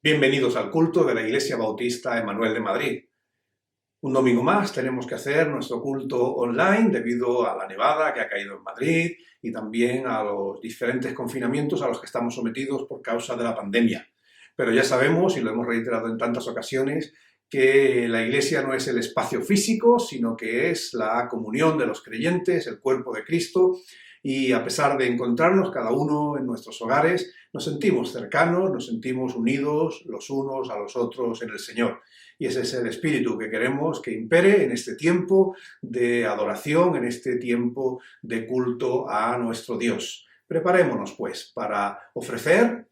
Bienvenidos al culto de la Iglesia Bautista Emanuel de Madrid. Un domingo más tenemos que hacer nuestro culto online debido a la nevada que ha caído en Madrid y también a los diferentes confinamientos a los que estamos sometidos por causa de la pandemia. Pero ya sabemos, y lo hemos reiterado en tantas ocasiones, que la Iglesia no es el espacio físico, sino que es la comunión de los creyentes, el cuerpo de Cristo, y a pesar de encontrarnos cada uno en nuestros hogares, nos sentimos cercanos, nos sentimos unidos los unos a los otros en el Señor. Y ese es el espíritu que queremos que impere en este tiempo de adoración, en este tiempo de culto a nuestro Dios. Preparémonos, pues, para ofrecer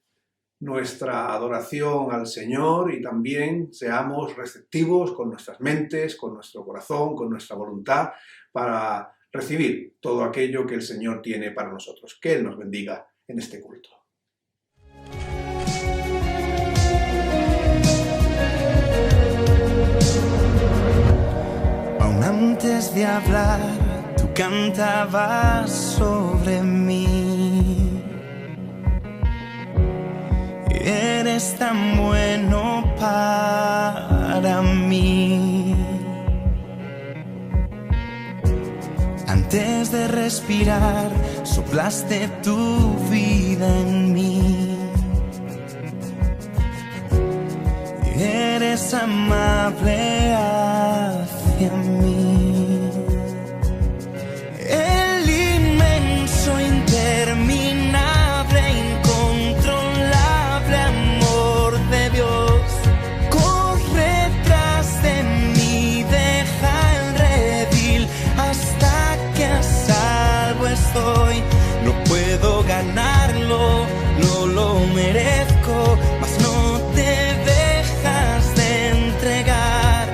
nuestra adoración al Señor y también seamos receptivos con nuestras mentes, con nuestro corazón, con nuestra voluntad, para recibir todo aquello que el Señor tiene para nosotros. Que Él nos bendiga en este culto. Aún antes de hablar, tú cantabas sobre mí. Eres tan bueno para mí. Antes de respirar, soplaste tu vida en mí. Eres amable hacia mí. El inmenso, interminable, incontrolable amor de Dios corre tras de mí, deja el redil hasta que a salvo estoy. No puedo ganarlo, no lo merezco, mas no te dejas de entregar.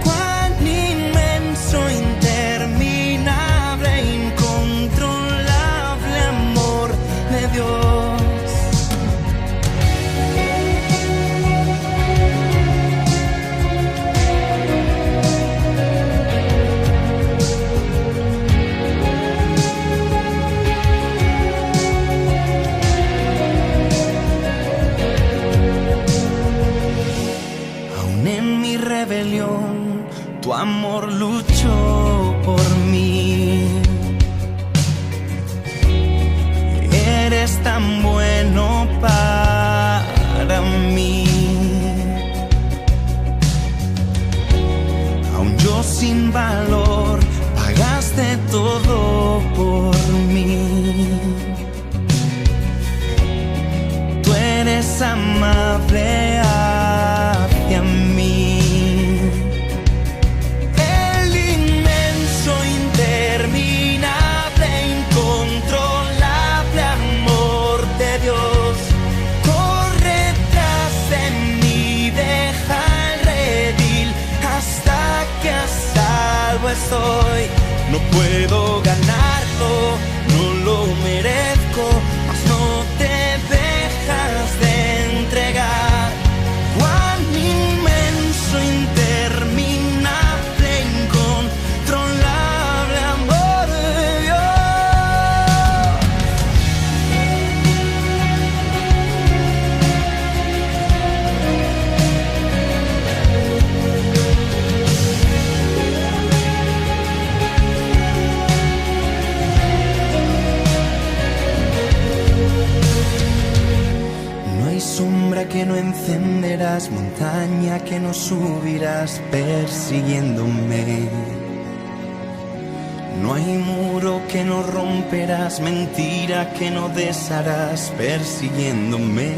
Cuán inmenso, interminable, incontrolable amor de Dios. Rebelión, tu amor luchó por mí. Eres tan bueno para mí. Aun yo sin valor, pagaste todo por mí. Tú eres amable hacia mí. Estoy, no puedo ganarlo, no lo merezco, mas no te dejas de entregar. Cuán inmenso, interminable, incontrolable amor de sombra que no encenderás, montaña que no subirás persiguiéndome. No hay muro que no romperás, mentira que no desharás persiguiéndome.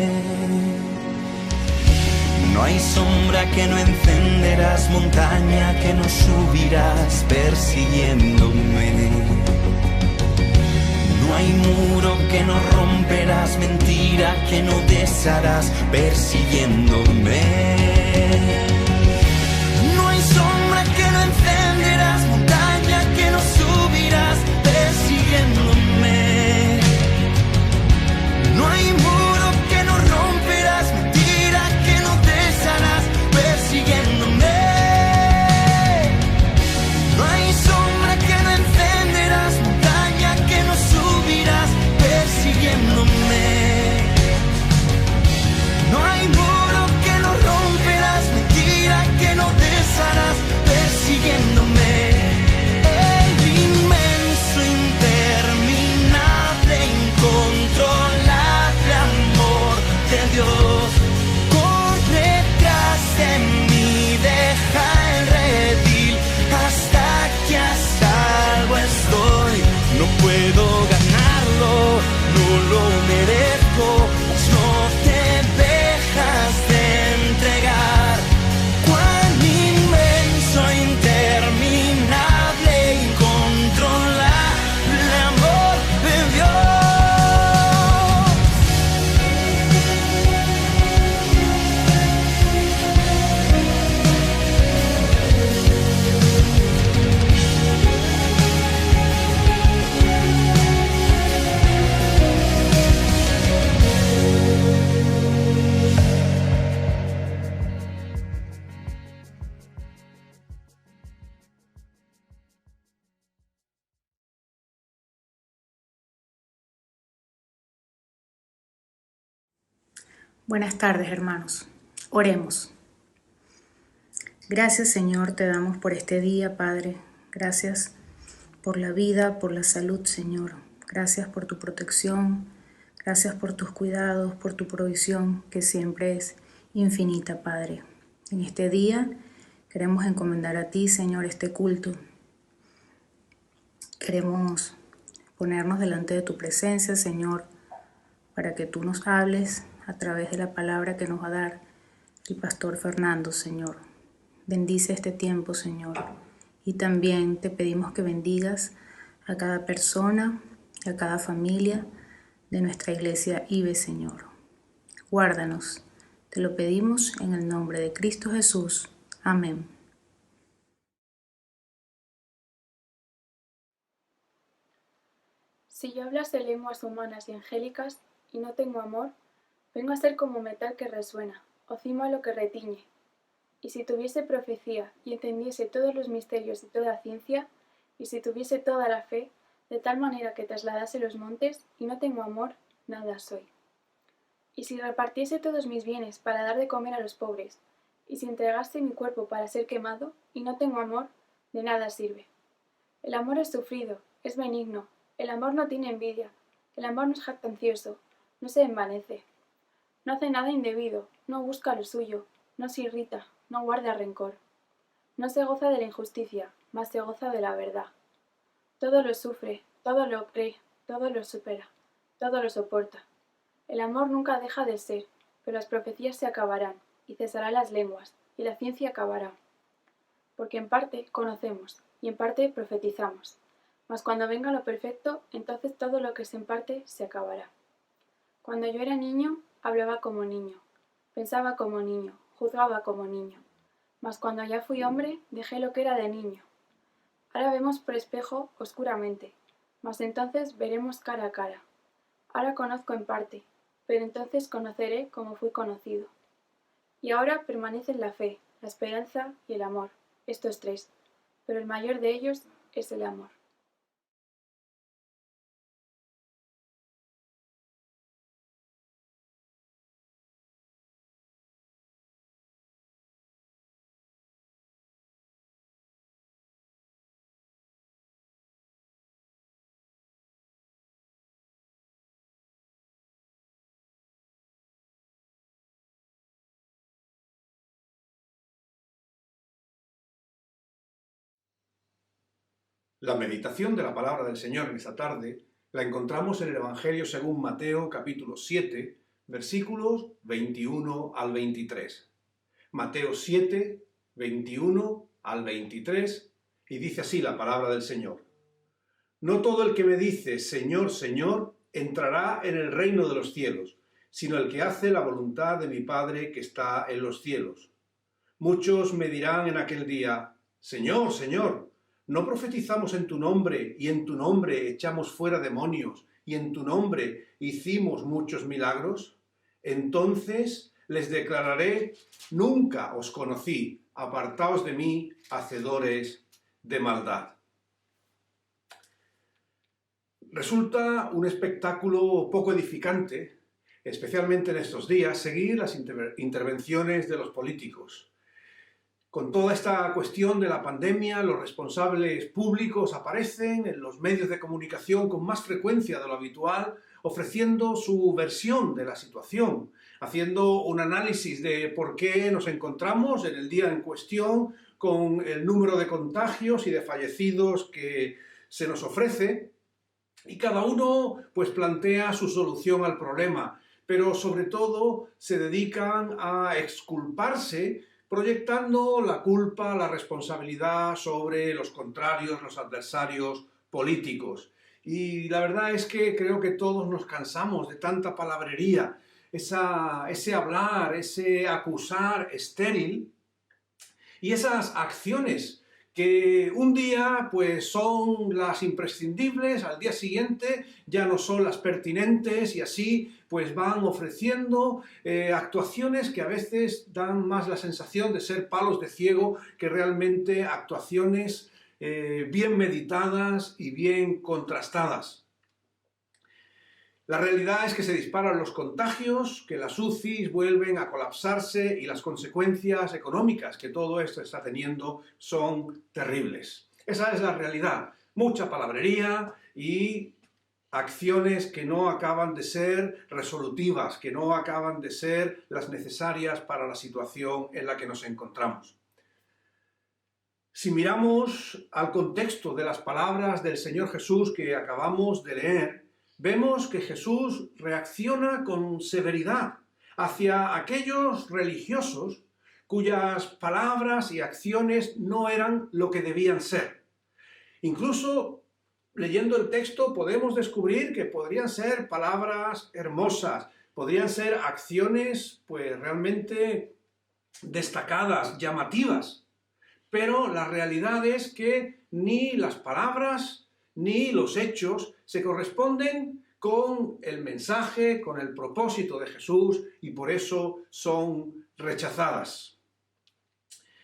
No hay sombra que no encenderás, montaña que no subirás persiguiéndome. No hay muro que no romperás, mentira que no desharás persiguiéndome. No hay sombra que no encenderás, montaña que no subirás persiguiéndome. No hay muro que no romperás, mentira que no desharás persiguiéndome. No hay sombra que no encenderás, montaña que no subirás persiguiéndome. No hay muro Buenas tardes, hermanos. Oremos. Gracias, Señor, te damos por este día, Padre. Gracias por la vida, por la salud, Señor. Gracias por tu protección. Gracias por tus cuidados, por tu provisión, que siempre es infinita, Padre. En este día queremos encomendar a ti, Señor, este culto. Queremos ponernos delante de tu presencia, Señor, para que tú nos hables a través de la palabra que nos va a dar el pastor Fernando, Señor. Bendice este tiempo, Señor. Y también te pedimos que bendigas a cada persona, a cada familia de nuestra iglesia IBE, Señor. Guárdanos. Te lo pedimos en el nombre de Cristo Jesús. Amén. Si yo hablase lenguas humanas y angélicas y no tengo amor, vengo a ser como metal que resuena, o címbalo que retiñe. Y si tuviese profecía y entendiese todos los misterios y toda ciencia, y si tuviese toda la fe, de tal manera que trasladase los montes, y no tengo amor, nada soy. Y si repartiese todos mis bienes para dar de comer a los pobres, y si entregase mi cuerpo para ser quemado, y no tengo amor, de nada sirve. El amor es sufrido, es benigno, el amor no tiene envidia, el amor no es jactancioso, no se envanece. No hace nada indebido, no busca lo suyo, no se irrita, no guarda rencor. No se goza de la injusticia, mas se goza de la verdad. Todo lo sufre, todo lo cree, todo lo supera, todo lo soporta. El amor nunca deja de ser, pero las profecías se acabarán, y cesarán las lenguas, y la ciencia acabará. Porque en parte conocemos, y en parte profetizamos. Mas cuando venga lo perfecto, entonces todo lo que es en parte se acabará. Cuando yo era niño, hablaba como niño, pensaba como niño, juzgaba como niño. Mas cuando ya fui hombre, dejé lo que era de niño. Ahora vemos por espejo oscuramente, mas entonces veremos cara a cara. Ahora conozco en parte, pero entonces conoceré como fui conocido. Y ahora permanecen la fe, la esperanza y el amor, estos tres, pero el mayor de ellos es el amor. La meditación de la palabra del Señor en esta tarde la encontramos en el Evangelio según Mateo capítulo 7, versículos 21 al 23. Mateo 7, 21 al 23, y dice así la palabra del Señor. No todo el que me dice Señor, Señor, entrará en el reino de los cielos, sino el que hace la voluntad de mi Padre que está en los cielos. Muchos me dirán en aquel día, Señor, Señor, ¿no profetizamos en tu nombre, y en tu nombre echamos fuera demonios, y en tu nombre hicimos muchos milagros? Entonces les declararé, nunca os conocí, apartaos de mí, hacedores de maldad. Resulta un espectáculo poco edificante, especialmente en estos días, seguir las intervenciones de los políticos. Con toda esta cuestión de la pandemia, los responsables públicos aparecen en los medios de comunicación con más frecuencia de lo habitual, ofreciendo su versión de la situación, haciendo un análisis de por qué nos encontramos en el día en cuestión con el número de contagios y de fallecidos que se nos ofrece, y cada uno pues plantea su solución al problema, pero sobre todo se dedican a exculparse, proyectando la culpa, la responsabilidad sobre los contrarios, los adversarios políticos. Y la verdad es que creo que todos nos cansamos de tanta palabrería, ese hablar, ese acusar estéril y esas acciones que un día pues son las imprescindibles, al día siguiente ya no son las pertinentes y así pues van ofreciendo actuaciones que a veces dan más la sensación de ser palos de ciego que realmente actuaciones bien meditadas y bien contrastadas. La realidad es que se disparan los contagios, que las UCIs vuelven a colapsarse y las consecuencias económicas que todo esto está teniendo son terribles. Esa es la realidad. Mucha palabrería y acciones que no acaban de ser resolutivas, que no acaban de ser las necesarias para la situación en la que nos encontramos. Si miramos al contexto de las palabras del Señor Jesús que acabamos de leer, vemos que Jesús reacciona con severidad hacia aquellos religiosos cuyas palabras y acciones no eran lo que debían ser. Incluso leyendo el texto podemos descubrir que podrían ser palabras hermosas, podrían ser acciones pues realmente destacadas, llamativas, pero la realidad es que ni las palabras ni los hechos se corresponden con el mensaje, con el propósito de Jesús y por eso son rechazadas.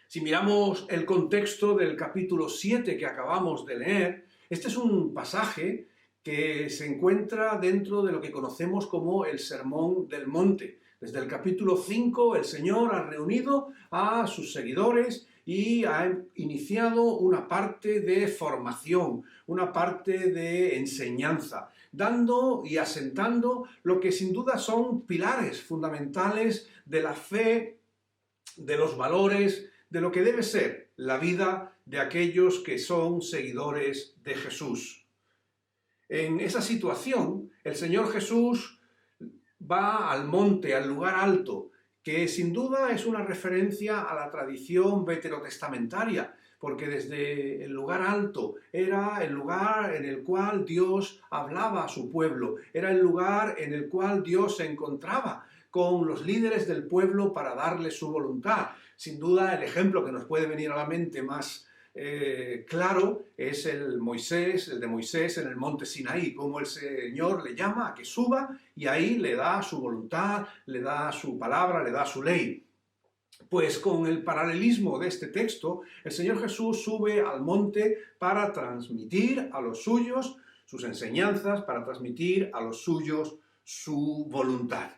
Si miramos el contexto del capítulo 7 que acabamos de leer, este es un pasaje que se encuentra dentro de lo que conocemos como el Sermón del Monte. Desde el capítulo 5 el Señor ha reunido a sus seguidores y ha iniciado una parte de formación, una parte de enseñanza, dando y asentando lo que sin duda son pilares fundamentales de la fe, de los valores, de lo que debe ser la vida de aquellos que son seguidores de Jesús. En esa situación, el Señor Jesús va al monte, al lugar alto, que sin duda es una referencia a la tradición veterotestamentaria, porque desde el lugar alto era el lugar en el cual Dios hablaba a su pueblo, era el lugar en el cual Dios se encontraba con los líderes del pueblo para darle su voluntad. Sin duda el ejemplo que nos puede venir a la mente más claro es el de Moisés en el monte Sinaí, como el Señor le llama a que suba y ahí le da su voluntad, le da su palabra, le da su ley. Pues con el paralelismo de este texto, el Señor Jesús sube al monte para transmitir a los suyos sus enseñanzas, para transmitir a los suyos su voluntad.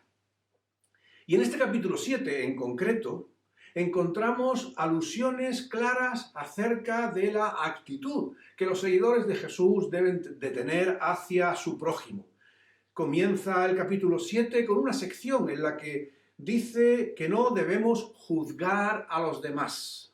Y en este capítulo 7 en concreto, encontramos alusiones claras acerca de la actitud que los seguidores de Jesús deben de tener hacia su prójimo. Comienza el capítulo 7 con una sección en la que dice que no debemos juzgar a los demás.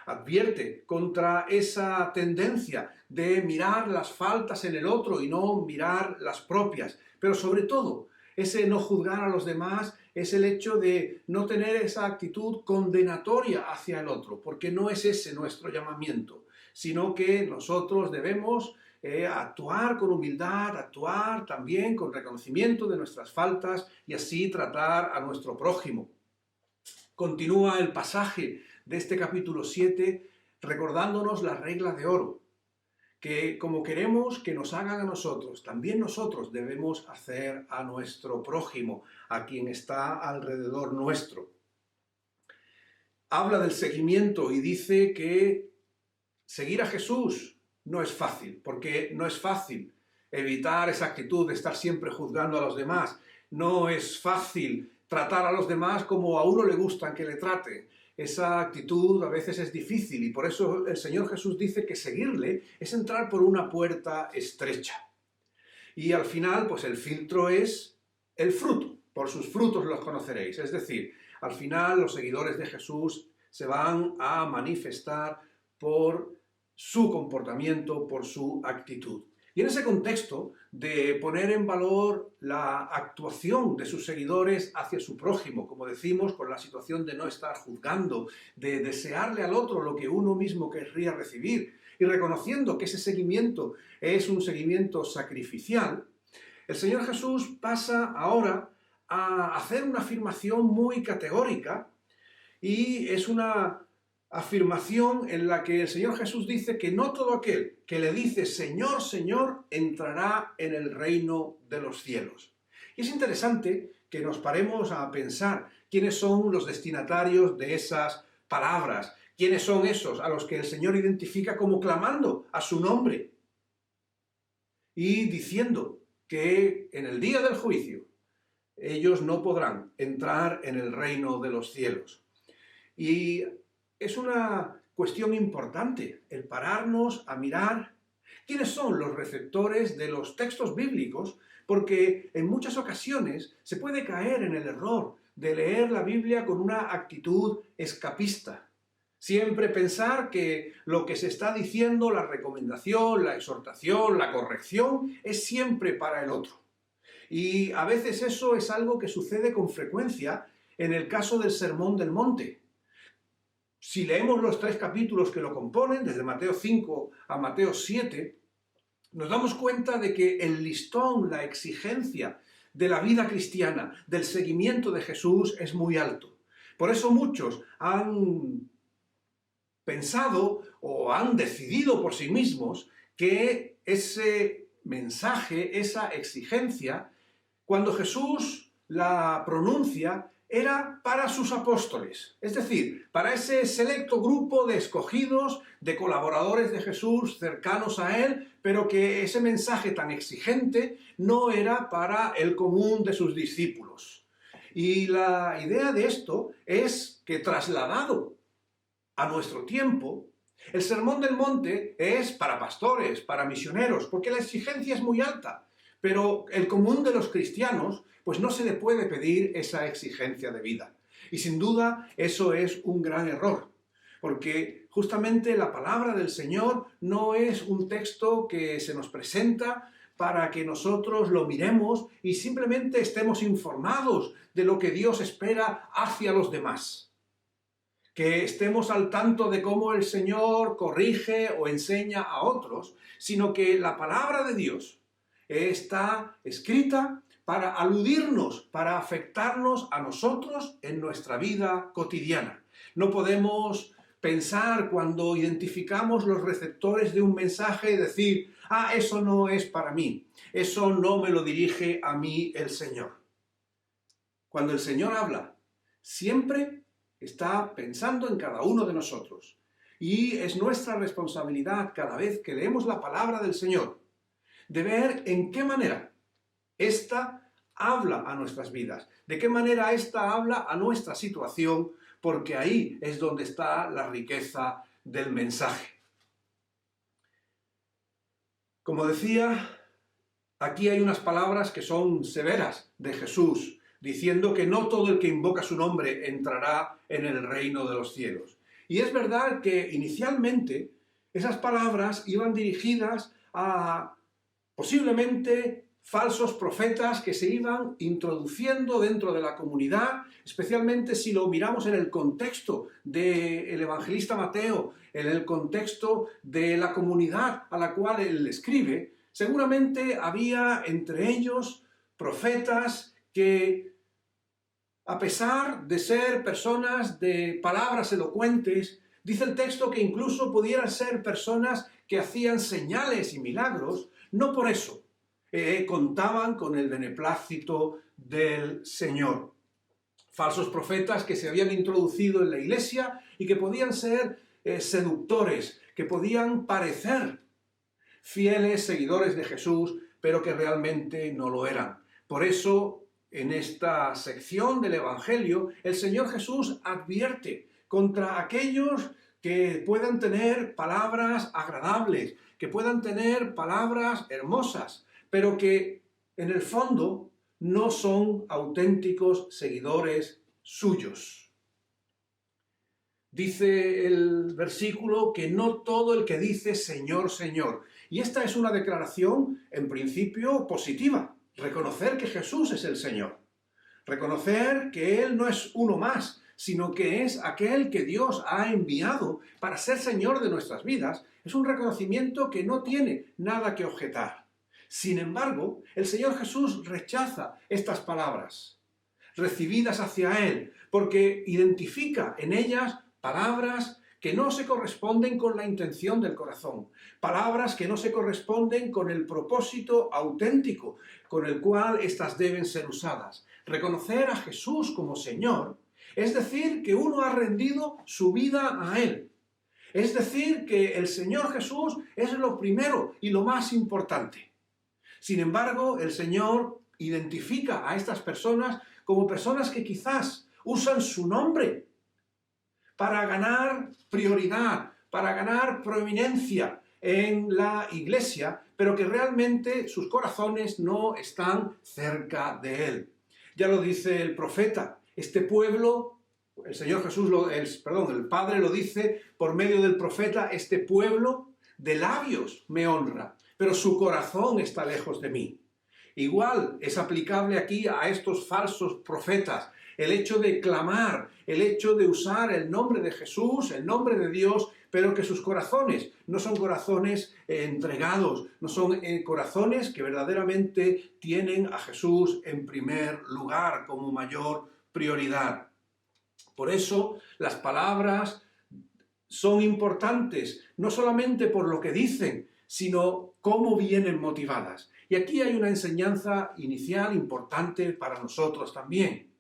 Advierte contra esa tendencia de mirar las faltas en el otro y no mirar las propias, pero sobre todo ese no juzgar a los demás es el hecho de no tener esa actitud condenatoria hacia el otro, porque no es ese nuestro llamamiento, sino que nosotros debemos actuar con humildad, actuar también con reconocimiento de nuestras faltas y así tratar a nuestro prójimo. Continúa el pasaje de este capítulo 7 recordándonos la regla de oro, que como queremos que nos hagan a nosotros, también nosotros debemos hacer a nuestro prójimo, a quien está alrededor nuestro. Habla del seguimiento y dice que seguir a Jesús no es fácil, porque no es fácil evitar esa actitud de estar siempre juzgando a los demás. No es fácil tratar a los demás como a uno le gustan que le traten. Esa actitud a veces es difícil y por eso el Señor Jesús dice que seguirle es entrar por una puerta estrecha. Y al final, pues el filtro es el fruto. Por sus frutos los conoceréis. Es decir, al final los seguidores de Jesús se van a manifestar por su comportamiento, por su actitud. Y en ese contexto de poner en valor la actuación de sus seguidores hacia su prójimo, como decimos, con la situación de no estar juzgando, de desearle al otro lo que uno mismo querría recibir, y reconociendo que ese seguimiento es un seguimiento sacrificial, el Señor Jesús pasa ahora a hacer una afirmación muy categórica, y es una afirmación en la que el Señor Jesús dice que no todo aquel que le dice Señor, Señor, entrará en el reino de los cielos. Y es interesante que nos paremos a pensar quiénes son los destinatarios de esas palabras, quiénes son esos a los que el Señor identifica como clamando a su nombre y diciendo que en el día del juicio ellos no podrán entrar en el reino de los cielos. Y es una cuestión importante el pararnos a mirar quiénes son los receptores de los textos bíblicos, porque en muchas ocasiones se puede caer en el error de leer la Biblia con una actitud escapista. Siempre pensar que lo que se está diciendo, la recomendación, la exhortación, la corrección, es siempre para el otro. Y a veces eso es algo que sucede con frecuencia en el caso del Sermón del Monte. Si leemos los 3 capítulos que lo componen, desde Mateo 5 a Mateo 7, nos damos cuenta de que el listón, la exigencia de la vida cristiana, del seguimiento de Jesús, es muy alto. Por eso muchos han pensado o han decidido por sí mismos que ese mensaje, esa exigencia, cuando Jesús la pronuncia, era para sus apóstoles, es decir, para ese selecto grupo de escogidos, de colaboradores de Jesús cercanos a él, pero que ese mensaje tan exigente no era para el común de sus discípulos. Y la idea de esto es que trasladado a nuestro tiempo, el Sermón del Monte es para pastores, para misioneros, porque la exigencia es muy alta, pero el común de los cristianos pues no se le puede pedir esa exigencia de vida. Y sin duda eso es un gran error, porque justamente la palabra del Señor no es un texto que se nos presenta para que nosotros lo miremos y simplemente estemos informados de lo que Dios espera hacia los demás. Que estemos al tanto de cómo el Señor corrige o enseña a otros, sino que la palabra de Dios está escrita para aludirnos, para afectarnos a nosotros en nuestra vida cotidiana. No podemos pensar cuando identificamos los receptores de un mensaje y decir, eso no es para mí, eso no me lo dirige a mí el Señor. Cuando el Señor habla, siempre está pensando en cada uno de nosotros. Y es nuestra responsabilidad cada vez que leemos la palabra del Señor, de ver en qué manera esta habla a nuestras vidas, de qué manera esta habla a nuestra situación, porque ahí es donde está la riqueza del mensaje. Como decía, aquí hay unas palabras que son severas de Jesús, diciendo que no todo el que invoca su nombre entrará en el reino de los cielos. Y es verdad que inicialmente esas palabras iban dirigidas a posiblemente falsos profetas que se iban introduciendo dentro de la comunidad, especialmente si lo miramos en el contexto del evangelista Mateo, en el contexto de la comunidad a la cual él escribe. Seguramente había entre ellos profetas que, a pesar de ser personas de palabras elocuentes, dice el texto que incluso pudieran ser personas que hacían señales y milagros, no por eso contaban con el beneplácito del Señor. Falsos profetas que se habían introducido en la iglesia y que podían ser seductores, que podían parecer fieles seguidores de Jesús, pero que realmente no lo eran. Por eso, en esta sección del Evangelio, el Señor Jesús advierte contra aquellos que puedan tener palabras agradables, que puedan tener palabras hermosas, pero que en el fondo no son auténticos seguidores suyos. Dice el versículo que no todo el que dice Señor, Señor. Y esta es una declaración en principio positiva. Reconocer que Jesús es el Señor. Reconocer que Él no es uno más, sino que es aquel que Dios ha enviado para ser Señor de nuestras vidas. Es un reconocimiento que no tiene nada que objetar. Sin embargo, el Señor Jesús rechaza estas palabras recibidas hacia Él, porque identifica en ellas palabras que no se corresponden con la intención del corazón, palabras que no se corresponden con el propósito auténtico con el cual éstas deben ser usadas. Reconocer a Jesús como Señor es decir que uno ha rendido su vida a Él. Es decir que el Señor Jesús es lo primero y lo más importante. Sin embargo, el Señor identifica a estas personas como personas que quizás usan su nombre para ganar prioridad, para ganar prominencia en la iglesia, pero que realmente sus corazones no están cerca de Él. Ya lo dice el profeta, este pueblo, el Señor Jesús, el Padre lo dice por medio del profeta, este pueblo de labios me honra, pero su corazón está lejos de mí. Igual es aplicable aquí a estos falsos profetas. El hecho de clamar, el hecho de usar el nombre de Jesús, el nombre de Dios, pero que sus corazones no son corazones entregados, no son corazones que verdaderamente tienen a Jesús en primer lugar, como mayor prioridad. Por eso las palabras son importantes, no solamente por lo que dicen, sino cómo vienen motivadas. Y aquí hay una enseñanza inicial importante para nosotros también.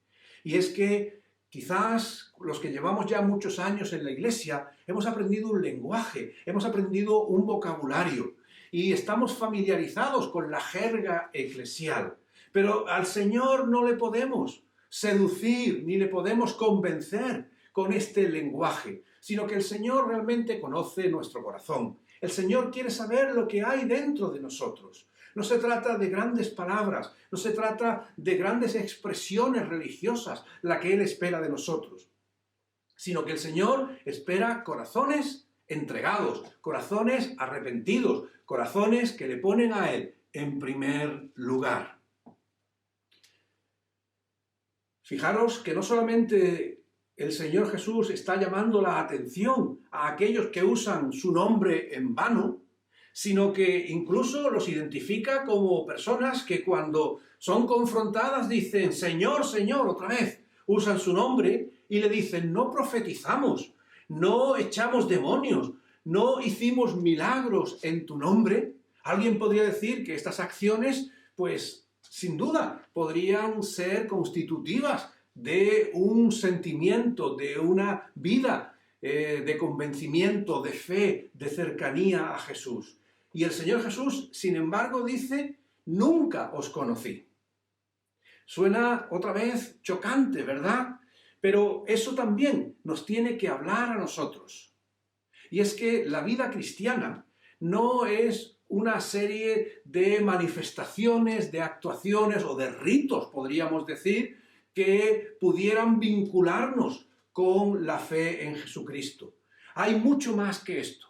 Y es que quizás los que llevamos ya muchos años en la iglesia hemos aprendido un lenguaje, hemos aprendido un vocabulario y estamos familiarizados con la jerga eclesial. Pero al Señor no le podemos seducir ni le podemos convencer con este lenguaje, sino que el Señor realmente conoce nuestro corazón. El Señor quiere saber lo que hay dentro de nosotros. No se trata de grandes palabras, no se trata de grandes expresiones religiosas, la que Él espera de nosotros, sino que el Señor espera corazones entregados, corazones arrepentidos, corazones que le ponen a Él en primer lugar. Fijaros que no solamente el Señor Jesús está llamando la atención a aquellos que usan su nombre en vano, sino que incluso los identifica como personas que cuando son confrontadas dicen, Señor, Señor, otra vez, usan su nombre y le dicen, no profetizamos, no echamos demonios, no hicimos milagros en tu nombre. Alguien podría decir que estas acciones, pues, sin duda, podrían ser constitutivas de un sentimiento, de una vida de convencimiento, de fe, de cercanía a Jesús. Y el Señor Jesús, sin embargo, dice, nunca os conocí. Suena otra vez chocante, ¿verdad? Pero eso también nos tiene que hablar a nosotros. Y es que la vida cristiana no es una serie de manifestaciones, de actuaciones o de ritos, podríamos decir, que pudieran vincularnos con la fe en Jesucristo. Hay mucho más que esto.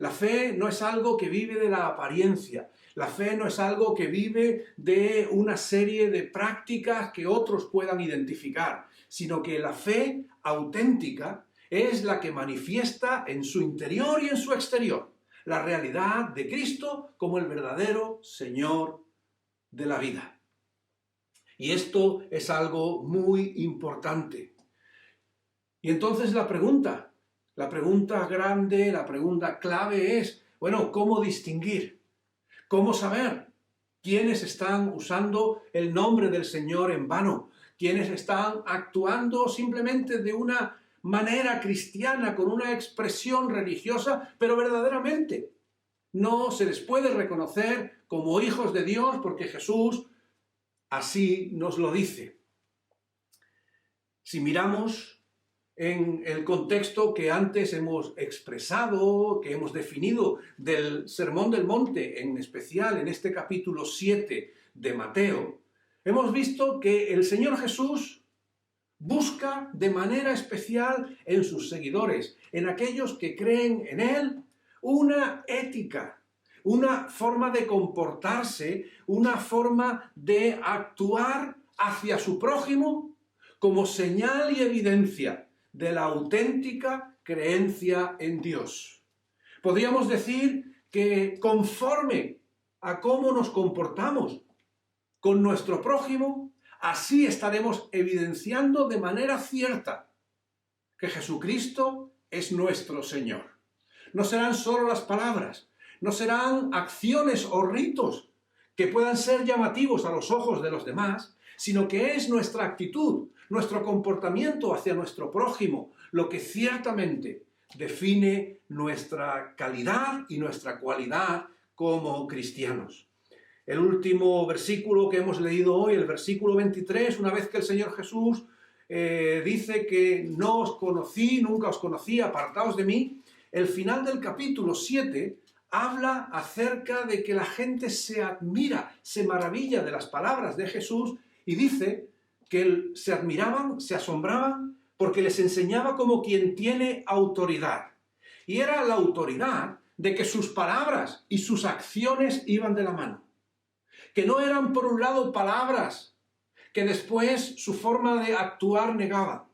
La fe no es algo que vive de la apariencia, la fe no es algo que vive de una serie de prácticas que otros puedan identificar, sino que la fe auténtica es la que manifiesta en su interior y en su exterior la realidad de Cristo como el verdadero Señor de la vida. Y esto es algo muy importante. Y entonces la pregunta grande, la pregunta clave es, bueno, ¿cómo distinguir? ¿Cómo saber quiénes están usando el nombre del Señor en vano? ¿Quiénes están actuando simplemente de una manera cristiana, con una expresión religiosa, pero verdaderamente no se les puede reconocer como hijos de Dios porque Jesús así nos lo dice? Si miramos en el contexto que antes hemos expresado, que hemos definido del Sermón del Monte, en especial en este capítulo 7 de Mateo, hemos visto que el Señor Jesús busca de manera especial en sus seguidores, en aquellos que creen en Él, una ética, una forma de comportarse, una forma de actuar hacia su prójimo como señal y evidencia de la auténtica creencia en Dios. Podríamos decir que conforme a cómo nos comportamos con nuestro prójimo, así estaremos evidenciando de manera cierta que Jesucristo es nuestro Señor. No serán solo las palabras, no serán acciones o ritos que puedan ser llamativos a los ojos de los demás, sino que es nuestra actitud, nuestro comportamiento hacia nuestro prójimo, lo que ciertamente define nuestra calidad y nuestra cualidad como cristianos. el último versículo que hemos leído hoy, el versículo 23, una vez que el Señor Jesús dice que no os conocí, nunca os conocí, apartaos de mí, el final del capítulo 7 habla acerca de que la gente se admira, se maravilla de las palabras de Jesús y dice que se admiraban, se asombraban porque les enseñaba como quien tiene autoridad. Y era la autoridad de que sus palabras y sus acciones iban de la mano. Que no eran por un lado palabras que después su forma de actuar negaba.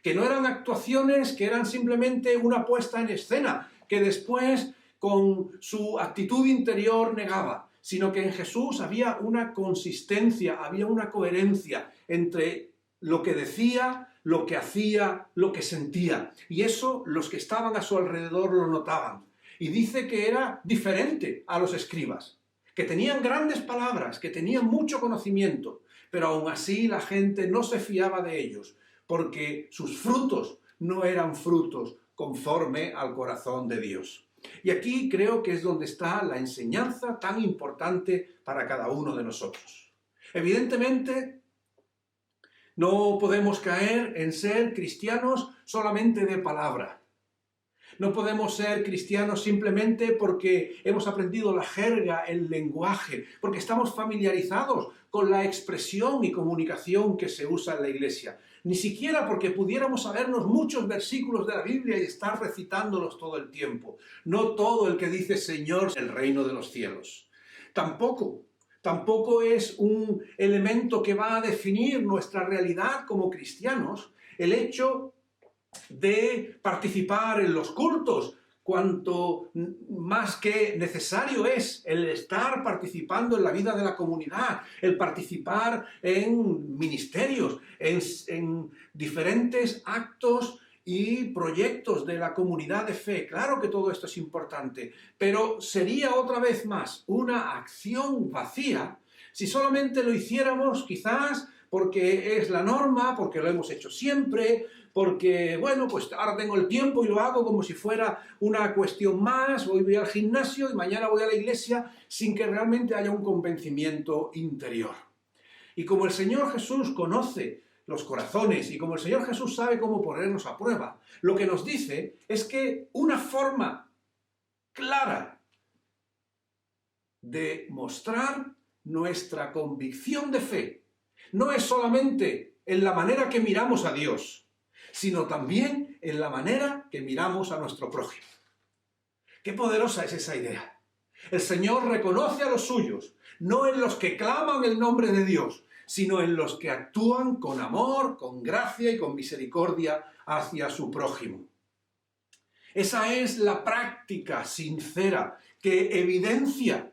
Que no eran actuaciones que eran simplemente una puesta en escena, que después con su actitud interior negaba, sino que en Jesús había una consistencia, había una coherencia entre lo que decía, lo que hacía, lo que sentía. Y eso los que estaban a su alrededor lo notaban. Y dice que era diferente a los escribas, que tenían grandes palabras, que tenían mucho conocimiento, pero aún así la gente no se fiaba de ellos, porque sus frutos no eran frutos conforme al corazón de Dios. Y aquí creo que es donde está la enseñanza tan importante para cada uno de nosotros. Evidentemente, no podemos caer en ser cristianos solamente de palabra. No podemos ser cristianos simplemente porque hemos aprendido la jerga, el lenguaje, porque estamos familiarizados con la expresión y comunicación que se usa en la iglesia. Ni siquiera porque pudiéramos sabernos muchos versículos de la Biblia y estar recitándolos todo el tiempo. No todo el que dice Señor es el reino de los cielos. Tampoco es un elemento que va a definir nuestra realidad como cristianos el hecho de participar en los cultos, cuanto más que necesario es el estar participando en la vida de la comunidad, el participar en ministerios, en diferentes actos y proyectos de la comunidad de fe. Claro que todo esto es importante, pero sería otra vez más una acción vacía si solamente lo hiciéramos quizás porque es la norma, porque lo hemos hecho siempre, porque, bueno, pues ahora tengo el tiempo y lo hago como si fuera una cuestión más, hoy voy al gimnasio y mañana voy a la iglesia, sin que realmente haya un convencimiento interior. Y como el Señor Jesús conoce los corazones y como el Señor Jesús sabe cómo ponernos a prueba, lo que nos dice es que una forma clara de mostrar nuestra convicción de fe no es solamente en la manera que miramos a Dios, sino también en la manera que miramos a nuestro prójimo. ¡Qué poderosa es esa idea! El Señor reconoce a los suyos, no en los que claman el nombre de Dios, sino en los que actúan con amor, con gracia y con misericordia hacia su prójimo. Esa es la práctica sincera que evidencia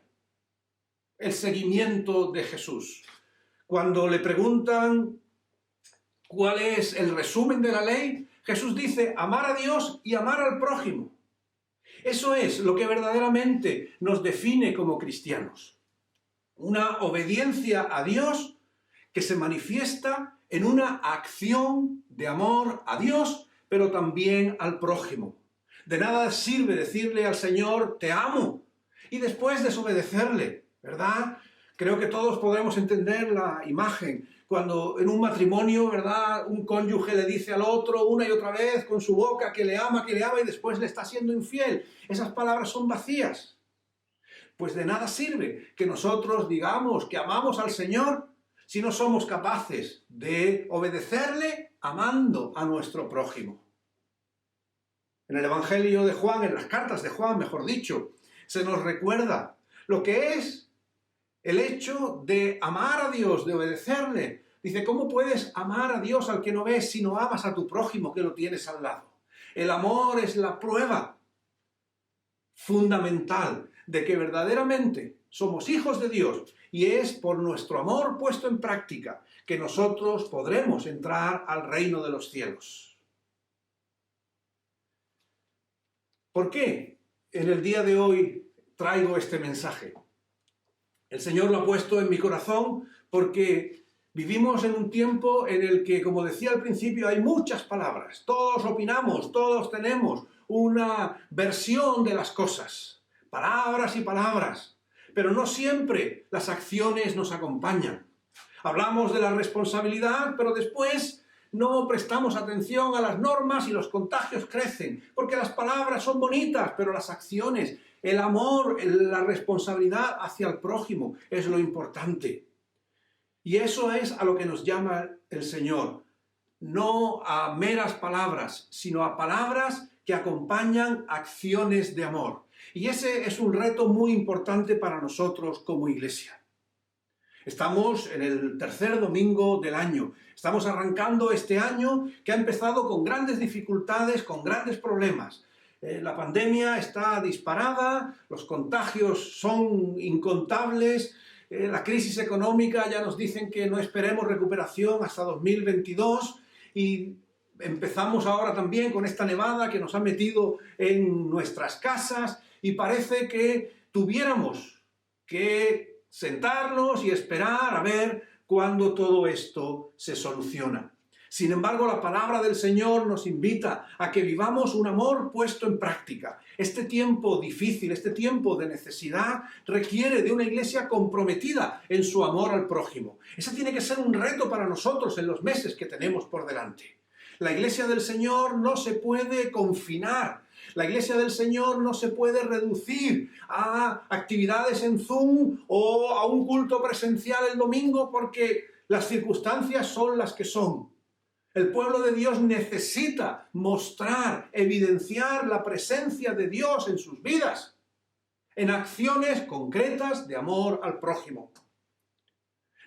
el seguimiento de Jesús. Cuando le preguntan cuál es el resumen de la ley, Jesús dice amar a Dios y amar al prójimo. Eso es lo que verdaderamente nos define como cristianos. Una obediencia a Dios que se manifiesta en una acción de amor a Dios, pero también al prójimo. De nada sirve decirle al Señor, te amo, y después desobedecerle, ¿verdad? Creo que todos podemos entender la imagen. Cuando en un matrimonio, ¿verdad?, un cónyuge le dice al otro una y otra vez con su boca que le ama y después le está siendo infiel. Esas palabras son vacías. Pues de nada sirve que nosotros digamos que amamos al Señor si no somos capaces de obedecerle amando a nuestro prójimo. En el Evangelio de Juan, en las cartas de Juan, mejor dicho, se nos recuerda lo que es el hecho de amar a Dios, de obedecerle. Dice, ¿cómo puedes amar a Dios al que no ves si no amas a tu prójimo que lo tienes al lado? El amor es la prueba fundamental de que verdaderamente somos hijos de Dios y es por nuestro amor puesto en práctica que nosotros podremos entrar al reino de los cielos. ¿Por qué en el día de hoy traigo este mensaje? El Señor lo ha puesto en mi corazón porque vivimos en un tiempo en el que, como decía al principio, hay muchas palabras. Todos opinamos, todos tenemos una versión de las cosas. Palabras y palabras. pero no siempre las acciones nos acompañan. Hablamos de la responsabilidad, pero después no prestamos atención a las normas y los contagios crecen, porque las palabras son bonitas, pero las acciones, el amor, la responsabilidad hacia el prójimo es lo importante. Y eso es a lo que nos llama el Señor, no a meras palabras, sino a palabras que acompañan acciones de amor. Y ese es un reto muy importante para nosotros como iglesia. Estamos en el tercer domingo del año. Estamos arrancando este año que ha empezado con grandes dificultades, con grandes problemas. La pandemia está disparada, los contagios son incontables, la crisis económica ya nos dicen que no esperemos recuperación hasta 2022 y empezamos ahora también con esta nevada que nos ha metido en nuestras casas y parece que tuviéramos que sentarnos y esperar a ver cuándo todo esto se soluciona. Sin embargo, la palabra del Señor nos invita a que vivamos un amor puesto en práctica. Este tiempo difícil, este tiempo de necesidad, requiere de una iglesia comprometida en su amor al prójimo. Ese tiene que ser un reto para nosotros en los meses que tenemos por delante. La iglesia del Señor no se puede confinar. La iglesia del Señor no se puede reducir a actividades en Zoom o a un culto presencial el domingo porque las circunstancias son las que son. El pueblo de Dios necesita mostrar, evidenciar la presencia de Dios en sus vidas, en acciones concretas de amor al prójimo.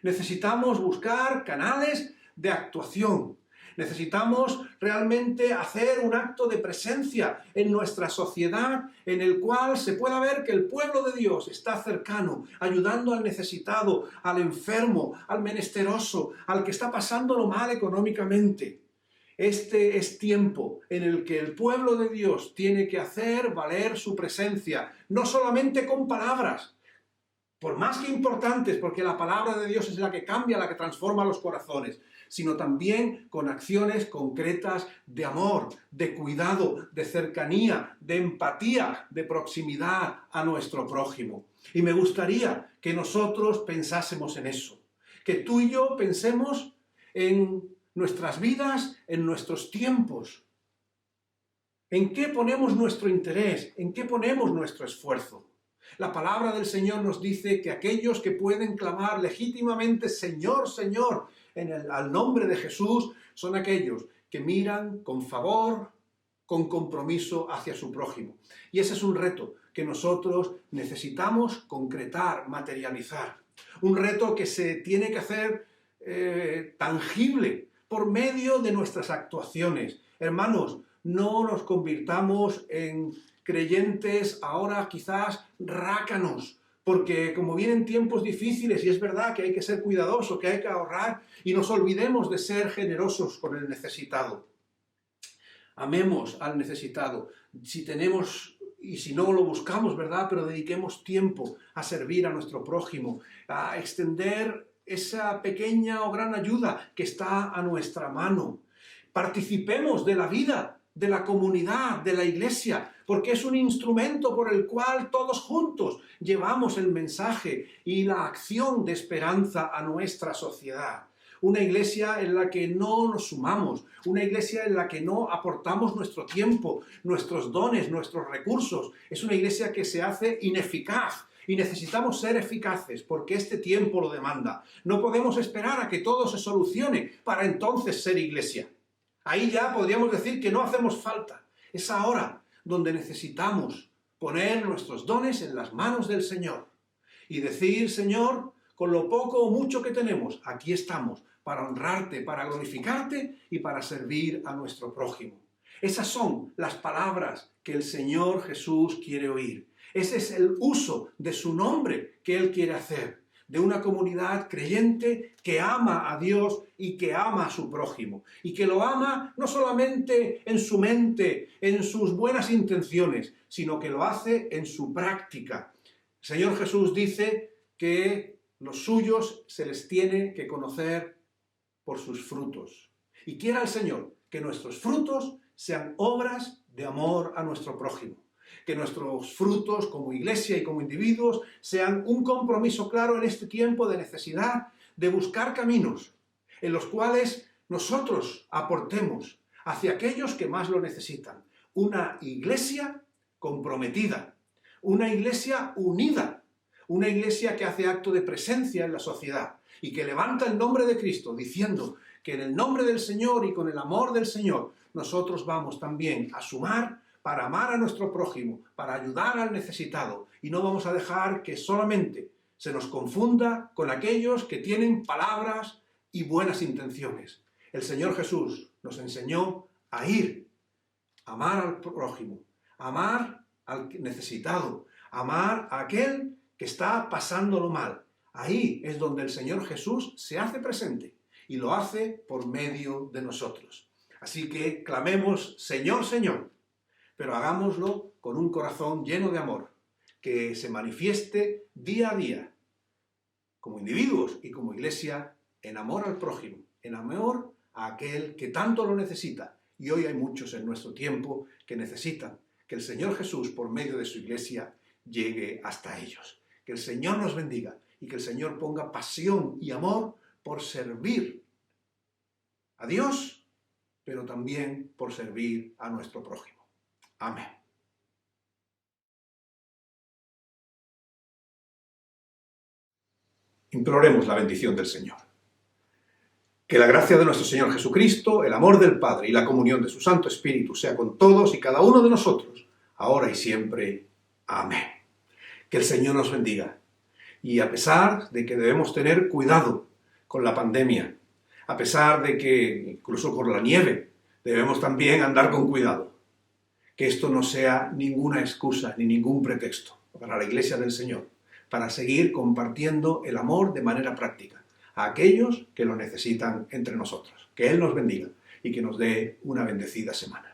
Necesitamos buscar canales de actuación. Necesitamos realmente hacer un acto de presencia en nuestra sociedad en el cual se pueda ver que el pueblo de Dios está cercano, ayudando al necesitado, al enfermo, al menesteroso, al que está pasándolo mal económicamente. Este es tiempo en el que el pueblo de Dios tiene que hacer valer su presencia, no solamente con palabras, por más que importantes, porque la palabra de Dios es la que cambia, la que transforma los corazones, sino también con acciones concretas de amor, de cuidado, de cercanía, de empatía, de proximidad a nuestro prójimo. Y me gustaría que nosotros pensásemos en eso, que tú y yo pensemos en nuestras vidas, en nuestros tiempos, en qué ponemos nuestro interés, en qué ponemos nuestro esfuerzo. La palabra del Señor nos dice que aquellos que pueden clamar legítimamente Señor, Señor, al nombre de Jesús, son aquellos que miran con favor, con compromiso hacia su prójimo. Y ese es un reto que nosotros necesitamos concretar, materializar. Un reto que se tiene que hacer tangible por medio de nuestras actuaciones. Hermanos, no nos convirtamos en creyentes ahora quizás rácanos, porque como vienen tiempos difíciles y es verdad que hay que ser cuidadoso, que hay que ahorrar y nos olvidemos de ser generosos con el necesitado. Amemos al necesitado, si tenemos y si no lo buscamos, ¿verdad? Pero dediquemos tiempo a servir a nuestro prójimo, a extender esa pequeña o gran ayuda que está a nuestra mano. Participemos de la vida de la comunidad, de la iglesia, porque es un instrumento por el cual todos juntos llevamos el mensaje y la acción de esperanza a nuestra sociedad. Una iglesia en la que no nos sumamos, una iglesia en la que no aportamos nuestro tiempo, nuestros dones, nuestros recursos. Es una iglesia que se hace ineficaz. Y necesitamos ser eficaces porque este tiempo lo demanda. No podemos esperar a que todo se solucione para entonces ser iglesia. Ahí ya podríamos decir que no hacemos falta. Es ahora donde necesitamos poner nuestros dones en las manos del Señor y decir, Señor, con lo poco o mucho que tenemos, aquí estamos para honrarte, para glorificarte y para servir a nuestro prójimo. Esas son las palabras que el Señor Jesús quiere oír. Ese es el uso de su nombre que Él quiere hacer, de una comunidad creyente que ama a Dios y que ama a su prójimo, y que lo ama no solamente en su mente, en sus buenas intenciones, sino que lo hace en su práctica. El Señor Jesús dice que los suyos se les tiene que conocer por sus frutos. Y quiera el Señor que nuestros frutos sean obras de amor a nuestro prójimo. que nuestros frutos como iglesia y como individuos sean un compromiso claro en este tiempo de necesidad de buscar caminos en los cuales nosotros aportemos hacia aquellos que más lo necesitan. Una iglesia comprometida, una iglesia unida, una iglesia que hace acto de presencia en la sociedad y que levanta el nombre de Cristo diciendo que en el nombre del Señor y con el amor del Señor nosotros vamos también a sumar para amar a nuestro prójimo, para ayudar al necesitado, y no vamos a dejar que solamente se nos confunda con aquellos que tienen palabras y buenas intenciones. El Señor Jesús nos enseñó a ir, a amar al prójimo, a amar al necesitado, a amar a aquel que está pasándolo mal. Ahí es donde el Señor Jesús se hace presente y lo hace por medio de nosotros. Así que clamemos, Señor, Señor, pero hagámoslo con un corazón lleno de amor, que se manifieste día a día, como individuos y como iglesia, en amor al prójimo, en amor a aquel que tanto lo necesita. Y hoy hay muchos en nuestro tiempo que necesitan que el Señor Jesús, por medio de su iglesia, llegue hasta ellos. Que el Señor nos bendiga y que el Señor ponga pasión y amor por servir a Dios, pero también por servir a nuestro prójimo. Amén. Imploremos la bendición del Señor. Que la gracia de nuestro Señor Jesucristo, el amor del Padre y la comunión de su Santo Espíritu sea con todos y cada uno de nosotros, ahora y siempre. Amén. Que el Señor nos bendiga. Y a pesar de que debemos tener cuidado con la pandemia, a pesar de que incluso por la nieve debemos también andar con cuidado, que esto no sea ninguna excusa ni ningún pretexto para la Iglesia del Señor, para seguir compartiendo el amor de manera práctica a aquellos que lo necesitan entre nosotros. Que Él nos bendiga y que nos dé una bendecida semana.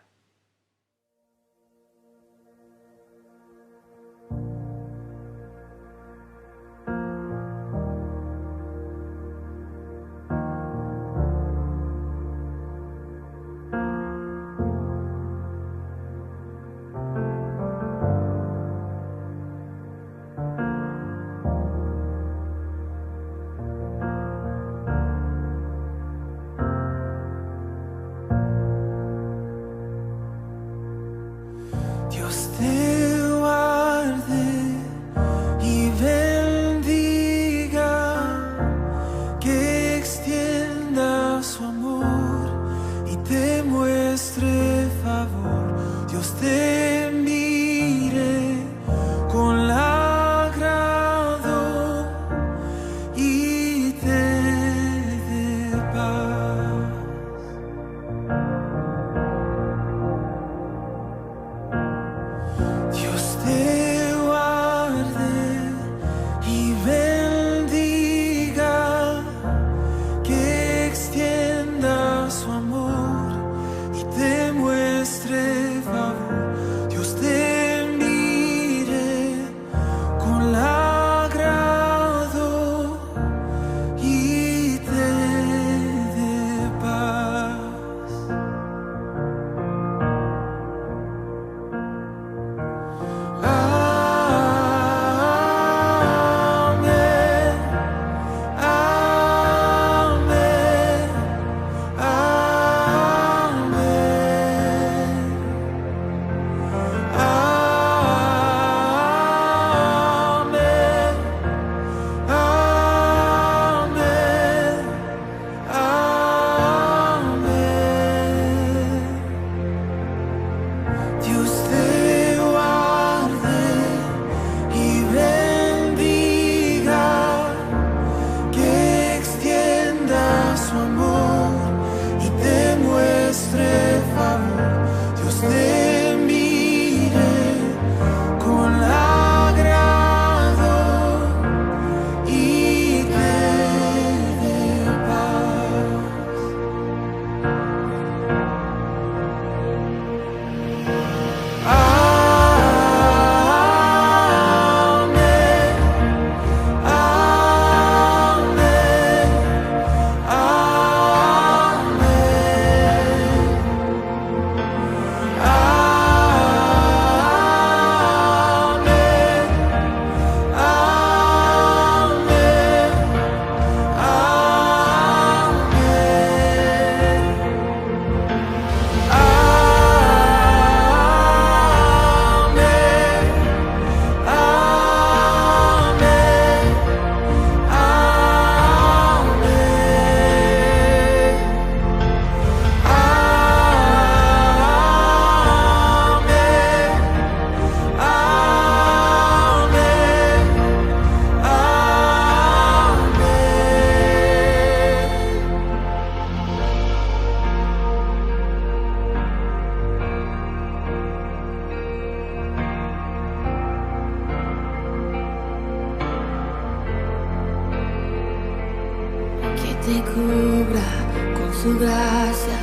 cubra con su gracia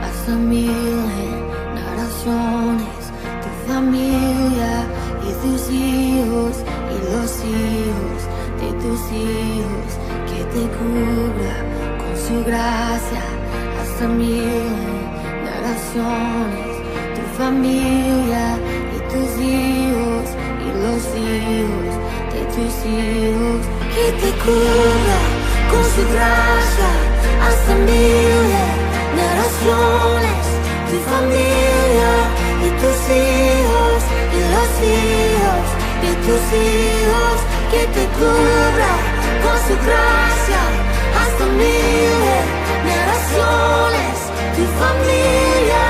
hasta 1000 generaciones, tu familia y tus hijos y los hijos de tus hijos, que te cubra con su gracia hasta 1000 generaciones, tu familia y tus hijos y los hijos de tus hijos, que te cubra con su gracia hasta 1000 generaciones, tu familia y tus hijos y los hijos de tus hijos, que te cubra con su gracia hasta 1000 generaciones, tu familia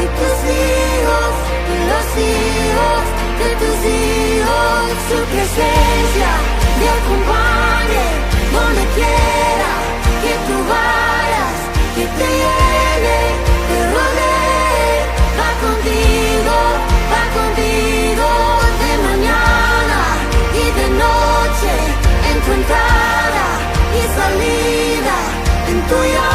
y tus hijos y los hijos de tus hijos, su presencia te acompañe donde quiera que tú vayas, que te llene, te rodee, va contigo de mañana y de noche, en tu entrada y salida, en tu llamada.